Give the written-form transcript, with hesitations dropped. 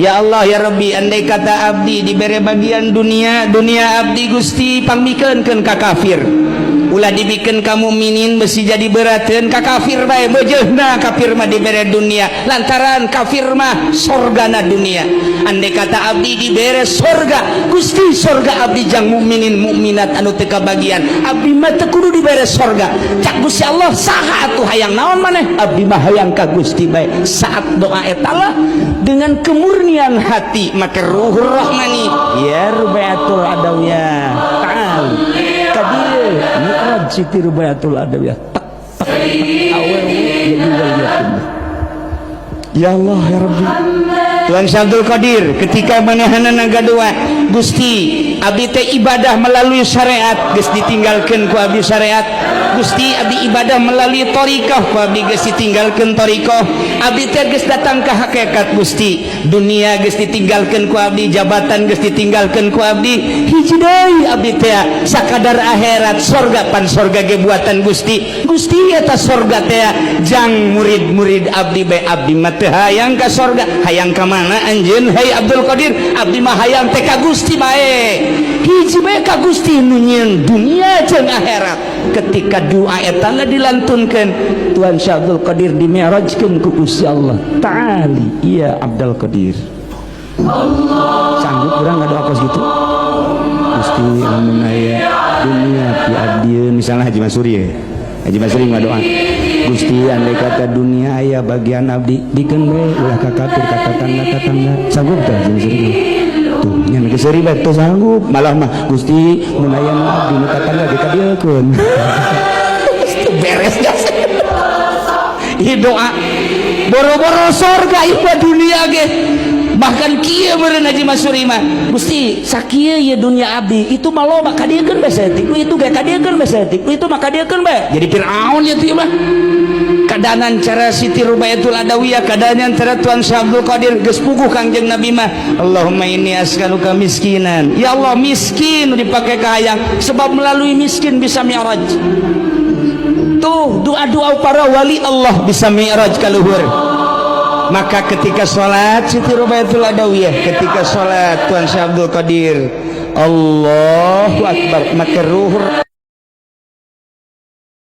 Ya Allah ya Rabbi, andai kata abdi diberi bagian dunia abdi Gusti pangmikeunkeun ka kafir, ulah dibikin kamu minin besi jadi berateun ka kafir bae bejeuna kafir mah dibere dunia lantaran kafir mah sorgana dunia. Andai kata abdi dibere sorga Gusti, sorga abdi jang mukminin mukminat anu teu kabagian, abdi mah teu kudu dibere sorga. Cak Gusti Allah saha atuh hayang naon maneh, abdi mah hayang ka Gusti bae. Saat doa eta lah dengan kemurnian hati maka ruhur rahmani ya rubayatul adawiyah ta'al kadir mi'raj siti rubayatul adawiyah tak awal jadi waliyatun. Ya Allah ya Rabbi, Tuhan Syabdul Qadir ketika manehanana gaduh Gusti abdi teh ibadah melalui syariat geus ditinggalkeun ku abdi syariat. Gusti abdi ibadah melalui thariqah ku abdi geus ditinggalkeun thariqah. Abdi teh geus datang ka hakikat Gusti, dunia geus ditinggalkeun ku abdi, jabatan geus ditinggalkeun ku abdi, hiji deui abdi teh sakadar akhirat sorga pan sorga ge buatan Gusti. Gusti eta sorga teh jang murid-murid abdi bae, abdi mah teu hayang ka sorga, hayang ka mana anjeun hai Abdul Qadir? Abdi mah hayang teh ka Gusti bae, hiji bae ka Gusti nu nyieun dunia jeung akhirat. Ketika doa eta dilantunkeun Tuhan Syabdul Qadir dimi'rajkeun ku Gusti Allah Ta'ali. Iya Abdul Qadir Allah sanggup urang ngadoa kos gitu Gusti lamun aya dunia ti abdieun misalnya Haji Masuri ya, Haji Masuri ngadoa Gusti andai kata dunia aya bagian abdi dikeun bae ulah ka kafir ka tetangga sanggup teh Haji Masuri tuh nyan geus bae teu sanggup malah mah Gusti mun aya nu abdi nu tetangga dikadiekeun beres gas. Ieu doa boro-boro sorga ieu dunia ge bahkan kieu meureun Haji Masuri mah Gusti sakieu ieu dunia abdi itu mah loba kadiekeun bae saeutik itu ge kadiekeun bae saeutik itu mah kadiekeun bae. Jadi Firaun ieu teh mah kadanan cara Siti Rubayatul Adawiyah, kadanan cara Tuhan Syabdul Qadir geus puguh Kangjeng Nabi mah Allahumma inni as'aluka miskinan. Ya Allah miskin dipake ka hayang sebab melalui miskin bisa mi'raj. Tuh doa-doa para wali Allah bisa mi'raj ka luhur. Maka ketika sholat Siti Rubayatul Adawiyah, ketika sholat Tuhan Syabdul Qadir Allahu Akbar maka ruhur